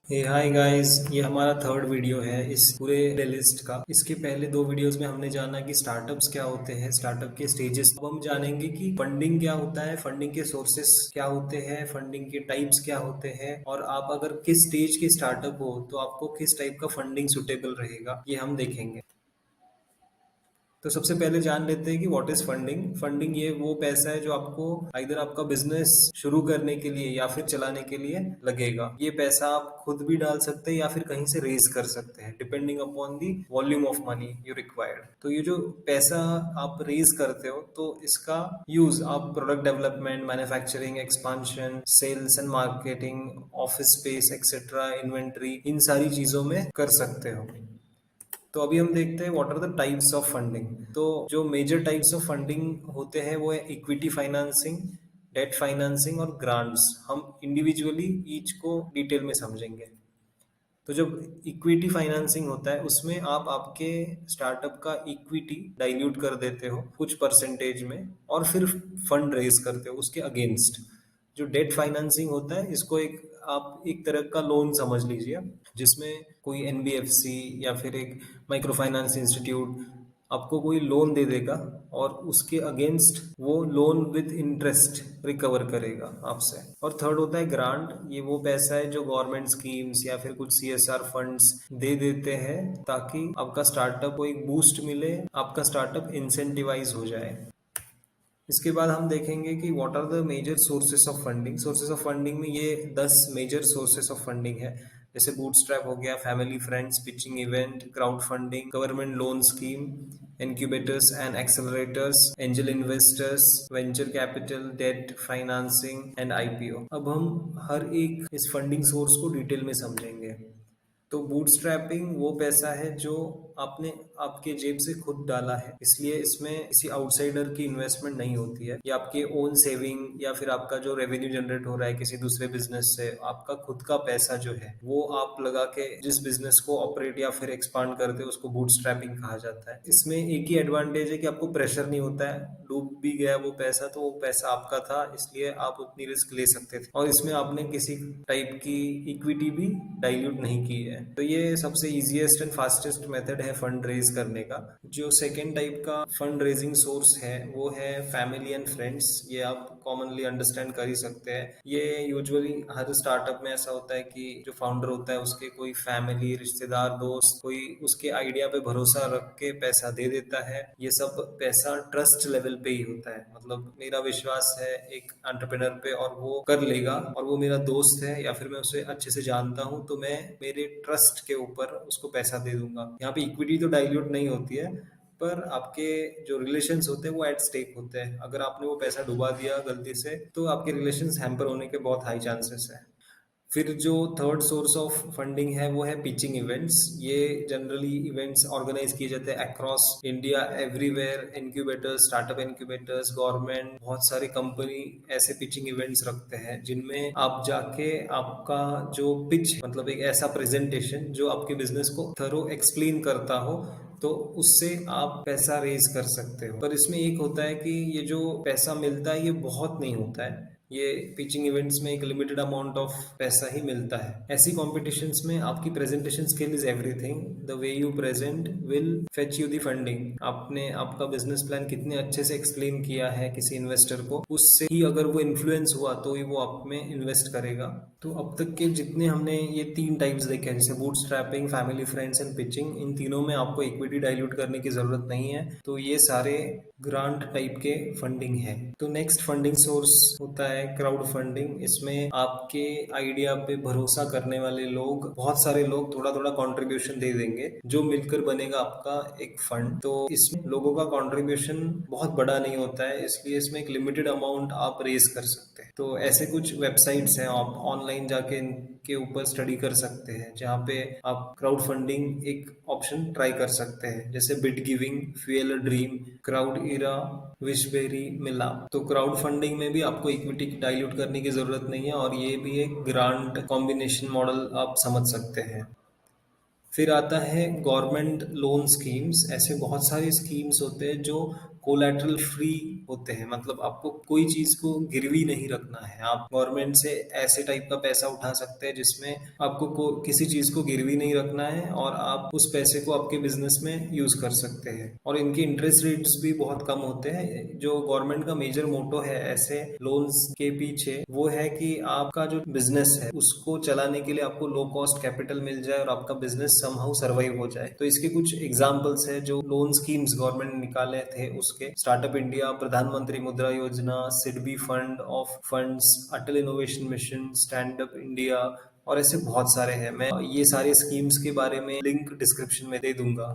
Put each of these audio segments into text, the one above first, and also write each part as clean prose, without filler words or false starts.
Hi guys, ये हमारा third video है इस पूरे प्लेलिस्ट का। इसके पहले दो वीडियोस में हमने जाना कि स्टार्टअप्स क्या होते हैं, स्टार्टअप के स्टेजेस। अब हम जानेंगे कि फंडिंग क्या होता है, फंडिंग के सोर्सेस क्या होते हैं, फंडिंग के टाइप्स क्या होते हैं, और आप अगर किस स्टेज के स्टार्टअप हो तो आपको किस टाइप का फंडिंग सुटेबल रहेगा, ये हम देखेंगे। तो सबसे पहले जान लेते हैं कि व्हाट इज फंडिंग। फंडिंग ये वो पैसा है जो आपको इधर आपका बिजनेस शुरू करने के लिए या फिर चलाने के लिए लगेगा। ये पैसा आप खुद भी डाल सकते हैं या फिर कहीं से रेज कर सकते हैं, depending upon the volume of money you required. तो ये जो पैसा आप रेज करते हो तो इसका यूज आप product development, manufacturing, expansion, sales and marketing, office space etcetera, inventory, इन सारी चीजों में कर सकते हो। तो अभी हम देखते हैं what are the types of funding. तो जो मेजर टाइप्स ऑफ फंडिंग होते हैं वो है इक्विटी फाइनेंसिंग, डेट फाइनेंसिंग और ग्रांट्स। हम इंडिविजुअली ईच को डिटेल में समझेंगे। तो जब इक्विटी फाइनेंसिंग होता है उसमें आप आपके स्टार्टअप का इक्विटी डाइल्यूट कर देते हो कुछ परसेंटेज में और फिर फंड रेज करते हो उसके अगेंस्ट। जो डेट फाइनेंसिंग होता है इसको एक आप एक तरह का लोन समझ लीजिए, जिसमें कोई एनबीएफसी या फिर एक माइक्रो फाइनेंस इंस्टीट्यूट आपको कोई लोन दे देगा और उसके अगेंस्ट वो लोन विद इंटरेस्ट रिकवर करेगा आपसे। और थर्ड होता है ग्रांट। ये वो पैसा है जो गवर्नमेंट स्कीम्स या फिर कुछ सीएसआर फंड्स दे देते हैं ताकि आपका स्टार्टअप को एक बूस्ट मिले, आपका स्टार्टअप इंसेंटिवाइज हो जाए। इसके बाद हम देखेंगे कि what are the major sources of funding. Sources of funding में ये 10 मेजर सोर्सेस ऑफ फंडिंग है, जैसे बूटस्ट्रैप हो गया, family friends, pitching event, crowd funding, government loan scheme, incubators and accelerators, angel investors, venture capital, debt financing and IPO। अब हम हर एक इस फंडिंग सोर्स को डिटेल में समझेंगे। तो बूटस्ट्रैपिंग वो पैसा है जो आपने आपके जेब से खुद डाला है, इसलिए इसमें किसी आउटसाइडर की इन्वेस्टमेंट नहीं होती है। ये आपके ओन सेविंग या फिर आपका जो रेवेन्यू जनरेट हो रहा है किसी दूसरे बिजनेस से, आपका खुद का पैसा जो है वो आप लगा के जिस बिजनेस को ऑपरेट या फिर एक्सपांड करते हो उसको बूटस्ट्रैपिंग कहा जाता है। इसमें एक ही एडवांटेज है कि आपको प्रेशर नहीं होता है, डूब भी गया वो पैसा तो वो पैसा आपका था, इसलिए आप उतनी रिस्क ले सकते थे और इसमें आपने किसी टाइप की इक्विटी भी डाइल्यूट नहीं की है। तो ये सबसे इजीएस्ट एंड फास्टेस्ट मेथड है फंड रेज करने का। जो सेकेंड टाइप का फंड रेजिंग सोर्स है वो है फैमिली एंड फ्रेंड्स। ये आप कॉमनली अंडरस्टैंड कर ही सकते हैं। ये यूजुअली हर स्टार्टअप में ऐसा होता है कि जो फाउंडर होता है उसके कोई फैमिली, रिश्तेदार, दोस्त कोई उसके आइडिया पे भरोसा रख के पैसा दे देता है। ये सब पैसा ट्रस्ट लेवल पे ही होता है, मतलब मेरा विश्वास है एक एंटरप्रेन्योर पे और वो कर लेगा, और वो मेरा दोस्त है या फिर मैं उसे अच्छे से जानता हूँ तो मैं मेरे ट्रस्ट के ऊपर उसको पैसा दे दूंगा। यहाँ पे इक्विटी तो डाइल्यूट नहीं होती है, पर आपके जो रिलेशंस होते हैं वो एट स्टेक होते हैं। अगर आपने वो पैसा डुबा दिया गलती से तो आपके रिलेशंस हैम्पर होने के बहुत हाई चांसेस है। फिर जो थर्ड सोर्स ऑफ फंडिंग है वो है पिचिंग इवेंट्स। ये जनरली इवेंट्स ऑर्गेनाइज किए जाते हैं across India, everywhere. Incubators, startup incubators, government, बहुत सारी कंपनी ऐसे पिचिंग इवेंट्स रखते हैं जिनमें आप जाके आपका जो पिच, मतलब एक ऐसा प्रेजेंटेशन जो आपके बिजनेस को थरो एक्सप्लेन करता हो, तो उससे आप पैसा रेज कर सकते हो। पर इसमें एक होता है कि ये जो पैसा मिलता है ये बहुत नहीं होता है। ये पिचिंग इवेंट्स में एक लिमिटेड अमाउंट ऑफ पैसा ही मिलता है। ऐसी कॉम्पिटिशन्स में आपकी presentation skill is everything. The way you present will fetch you the funding. आपने आपका बिजनेस प्लान कितने अच्छे से एक्सप्लेन किया है किसी इन्वेस्टर को, उससे ही अगर वो इन्फ्लुएंस हुआ तो ही वो आप में इन्वेस्ट करेगा। तो अब तक के जितने हमने ये तीन टाइप्स देखे हैं, जैसे bootstrapping, family friends and pitching, इन तीनों में आपको इक्विटी डाइल्यूट करने की जरूरत नहीं है। तो ये सारे ग्रांट टाइप के फंडिंग है। तो नेक्स्ट फंडिंग सोर्स होता है क्राउड फंडिंग। इसमें आपके आइडिया पे भरोसा करने वाले लोग, बहुत सारे लोग थोड़ा थोड़ा कंट्रीब्यूशन दे देंगे जो मिलकर बनेगा आपका एक फंड। तो इसमें लोगों का कंट्रीब्यूशन बहुत बड़ा नहीं होता है, इसलिए इसमें एक लिमिटेड अमाउंट आप रेज कर सकते हैं। तो ऐसे कुछ वेबसाइट्स हैं, आप ऑनलाइन जाके इनके ऊपर स्टडी कर सकते हैं जहाँ पे आप क्राउड फंडिंग एक ऑप्शन ट्राई कर सकते हैं, जैसे BitGiving, Fuel a Dream, Crowdera, Wishberry, Milaap. तो क्राउड फंडिंग में भी आपको इक्विटी डाइल्यूट करने की जरूरत नहीं है और ये भी एक ग्रांट कॉम्बिनेशन मॉडल आप समझ सकते हैं। फिर आता है गवर्नमेंट लोन स्कीम्स। ऐसे बहुत सारी स्कीम्स होते हैं जो कोलैटरल फ्री होते हैं, मतलब आपको कोई चीज को गिरवी नहीं रखना है। आप गवर्नमेंट से ऐसे टाइप का पैसा उठा सकते हैं जिसमें आपको किसी चीज को गिरवी नहीं रखना है और आप उस पैसे को आपके बिजनेस में यूज कर सकते हैं। और इनके इंटरेस्ट रेट्स भी बहुत कम होते हैं। जो गवर्नमेंट का मेजर मोटो है ऐसे लोन्स के पीछे वो है कि आपका जो बिजनेस है उसको चलाने के लिए आपको लो कॉस्ट कैपिटल मिल जाए और आपका बिजनेस समहाउ सर्वाइव हो जाए। तो इसके कुछ एग्जांपल्स है जो लोन स्कीम्स गवर्नमेंट ने निकाले थे उसके: स्टार्टअप इंडिया, प्रधानमंत्री मुद्रा योजना, SIDBI fund of funds, Atal innovation mission, stand up India, और ऐसे बहुत सारे हैं। मैं ये सारे स्कीम्स के बारे में लिंक डिस्क्रिप्शन में दे दूंगा।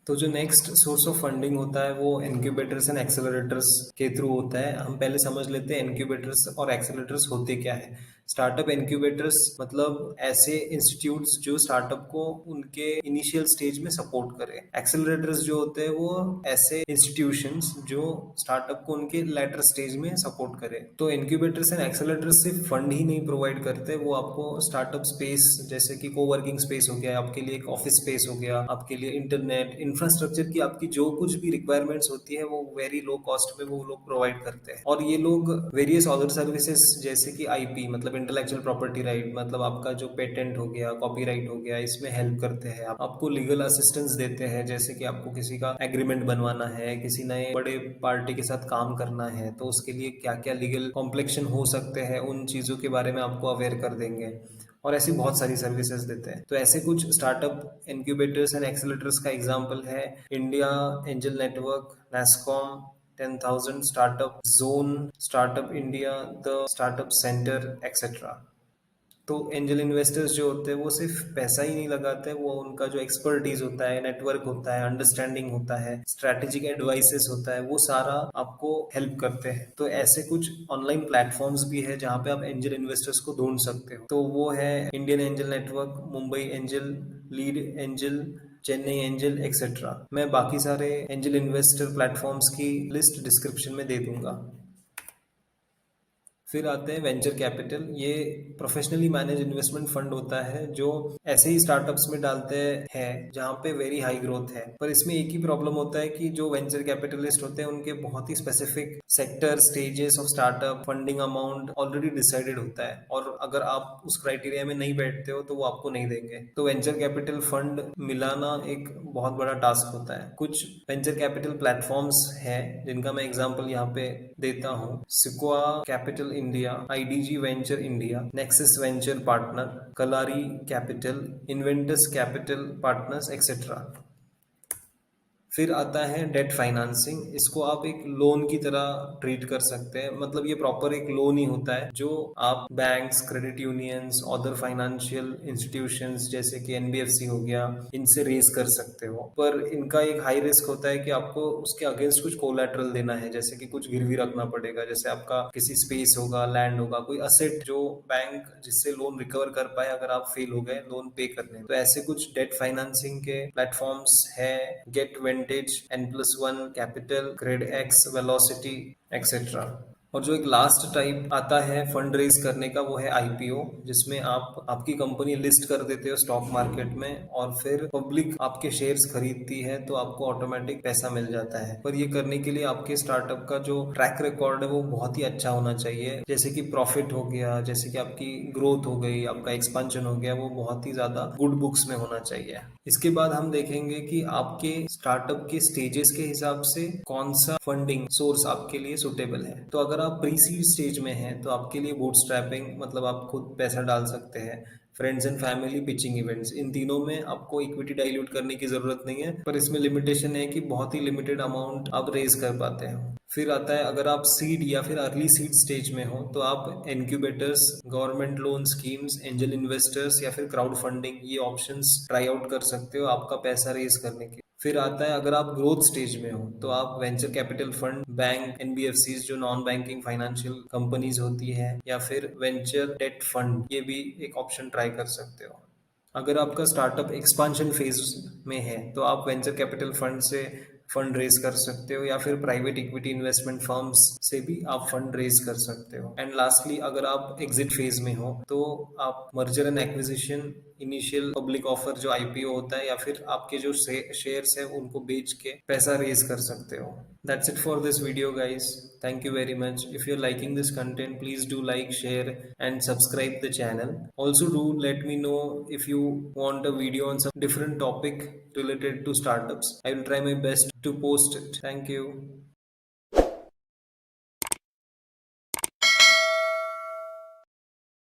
तो जो नेक्स्ट सोर्स ऑफ फंडिंग होता है वो इनक्यूबेटर्स एंड एक्सेलरेटर्स के थ्रू होता है। हम पहले समझ लेते हैं इनक्यूबेटर्स और एक्सेलरेटर्स होते क्या है। स्टार्टअप इनक्यूबेटर्स मतलब ऐसे इंस्टीट्यूट्स जो स्टार्टअप को उनके इनिशियल स्टेज में सपोर्ट करें। एक्सेलरेटर्स जो होते हैं वो ऐसे इंस्टीट्यूशंस जो स्टार्टअप को उनके लेटर स्टेज में सपोर्ट करें। तो इनक्यूबेटर्स एंड एक्सेलरेटर्स सिर्फ फंड ही नहीं प्रोवाइड करते, वो आपको स्टार्टअप स्पेस जैसे कि कोवर्किंग स्पेस हो गया, आपके लिए एक ऑफिस स्पेस हो गया, आपके लिए इंटरनेट इंफ्रास्ट्रक्चर की आपकी जो कुछ भी रिक्वायरमेंट्स होती है वो वेरी लो कॉस्ट में वो लोग प्रोवाइड करते हैं। और ये लोग वेरियस अदर सर्विसेज जैसे कि आईपी मतलब इंटेलेक्चुअल प्रॉपर्टी राइट, मतलब आपका जो पेटेंट हो गया, कॉपीराइट हो गया, इसमें हेल्प करते हैं। आपको लीगल असिस्टेंस देते हैं, जैसे कि आपको किसी का एग्रीमेंट बनवाना है, किसी नए बड़े पार्टी के साथ काम करना है तो उसके लिए क्या क्या लीगल कॉम्प्लेक्शन हो सकते हैं उन चीजों के बारे में आपको अवेयर कर देंगे। और ऐसी बहुत सारी सर्विसेज देते हैं। तो ऐसे कुछ स्टार्टअप इनक्यूबेटर्स एंड एक्सेलरेटर्स का एग्जांपल है India angel network, NASSCOM, 10,000 startup zone, startup India, the startup centre etcetera. तो एंजल इन्वेस्टर्स जो होते हैं वो सिर्फ पैसा ही नहीं लगाते, वो उनका जो एक्सपर्टीज होता है, नेटवर्क होता है, अंडरस्टैंडिंग होता है, स्ट्रैटेजिक एडवाइसेस होता है, वो सारा आपको हेल्प करते हैं। तो ऐसे कुछ ऑनलाइन प्लेटफॉर्म्स भी है जहाँ पे आप एंजल इन्वेस्टर्स को ढूंढ सकते हो। तो वो है Indian angel network, Mumbai angel, lead angel, Chennai angel etcetera. मैं बाकी सारे एंजल इन्वेस्टर प्लेटफॉर्म्स की लिस्ट डिस्क्रिप्शन में दे दूंगा। फिर आते हैं वेंचर कैपिटल। ये प्रोफेशनली मैनेज इन्वेस्टमेंट फंड होता है जो ऐसे ही स्टार्टअप्स में डालते हैं जहाँ पे वेरी हाई ग्रोथ है। पर इसमें एक ही प्रॉब्लम होता है कि जो वेंचर कैपिटलिस्ट होते हैं उनके बहुत ही specific sector, stages of startup, funding amount already decided होता है और अगर आप उस क्राइटेरिया में नहीं बैठते हो तो वो आपको नहीं देंगे। तो वेंचर कैपिटल फंड मिलाना एक बहुत बड़ा टास्क होता है। कुछ वेंचर कैपिटल प्लेटफॉर्म्स हैं जिनका मैं एग्जांपल यहाँ पे देता हूँ: Sequoia Capital India, IDG Venture India, Nexus Venture Partner, Kalaari Capital, Inventus Capital Partners etcetera. फिर आता है डेट फाइनेंसिंग। इसको आप एक लोन की तरह ट्रीट कर सकते हैं, मतलब ये प्रॉपर एक लोन ही होता है जो आप banks, credit unions, other financial institutions जैसे कि एनबीएफसी हो गया, इनसे रेज कर सकते हो। पर इनका एक हाई रिस्क होता है कि आपको उसके अगेंस्ट कुछ कोलैटरल देना है, जैसे कि कुछ गिरवी रखना पड़ेगा, जैसे आपका किसी स्पेस होगा, लैंड होगा, कोई असेट जो बैंक जिससे लोन रिकवर कर पाए अगर आप फेल हो गए लोन पे करने में। तो ऐसे कुछ डेट फाइनेंसिंग के प्लेटफॉर्म्स है: GetVantage, N+1 Capital, Grade X, Velocity etcetera. और जो एक लास्ट टाइप आता है फंड रेज करने का वो है आईपीओ, जिसमें आप आपकी कंपनी लिस्ट कर देते हो स्टॉक मार्केट में और फिर पब्लिक आपके शेयर्स खरीदती है तो आपको ऑटोमेटिक पैसा मिल जाता है। पर ये करने के लिए आपके स्टार्टअप का जो ट्रैक रिकॉर्ड है वो बहुत ही अच्छा होना चाहिए, जैसे कि प्रॉफिट हो गया, जैसे कि आपकी ग्रोथ हो गई, आपका एक्सपेंशन हो गया, वो बहुत ही ज्यादा गुड बुक्स में होना चाहिए। इसके बाद हम देखेंगे कि आपके स्टार्टअप के स्टेजेस के हिसाब से कौन सा फंडिंग सोर्स आपके लिए सुटेबल है। तो अगर आप प्री सीड स्टेज में हैं तो आपके लिए बूटस्ट्रैपिंग मतलब आप खुद पैसा डाल सकते हैं, friends and family, pitching events, इन तीनों में आपको इक्विटी डाइल्यूट करने की जरूरत नहीं है, पर इसमें लिमिटेशन है कि बहुत ही लिमिटेड अमाउंट आप रेज कर पाते हैं। फिर आता है अगर आप सीड या फिर अर्ली सीड स्टेज में हो तो आप incubators, government loan schemes, angel investors या फिर क्राउड फंडिंग, ये ऑप्शंस ट्राई आउट कर सकते हो आपका पैसा रेज करने के। फिर आता है अगर आप ग्रोथ स्टेज में हो तो आप venture capital fund, bank, NBFCs जो नॉन बैंकिंग फाइनेंशियल कंपनीज होती है, या फिर वेंचर डेट फंड, ये भी एक ऑप्शन ट्राई कर सकते हो। अगर आपका स्टार्टअप एक्सपांशन फेज में है तो आप वेंचर कैपिटल फंड से फंड रेज कर सकते हो, या फिर प्राइवेट इक्विटी इन्वेस्टमेंट फर्म्स से भी आप फंड रेज कर सकते हो। एंड लास्टली, अगर आप एग्जिट फेज में हो तो आप merger and acquisition, initial public offer जो आईपीओ होता है, या फिर आपके जो शेयर्स है उनको बेच के पैसा रेज कर सकते हो। That's it for this video, guys. Thank you very much. If you're liking this content, please do like, share, and subscribe the channel. Also, do let me know if you want a video on some different topic related to startups. I will try my best to post it. Thank you.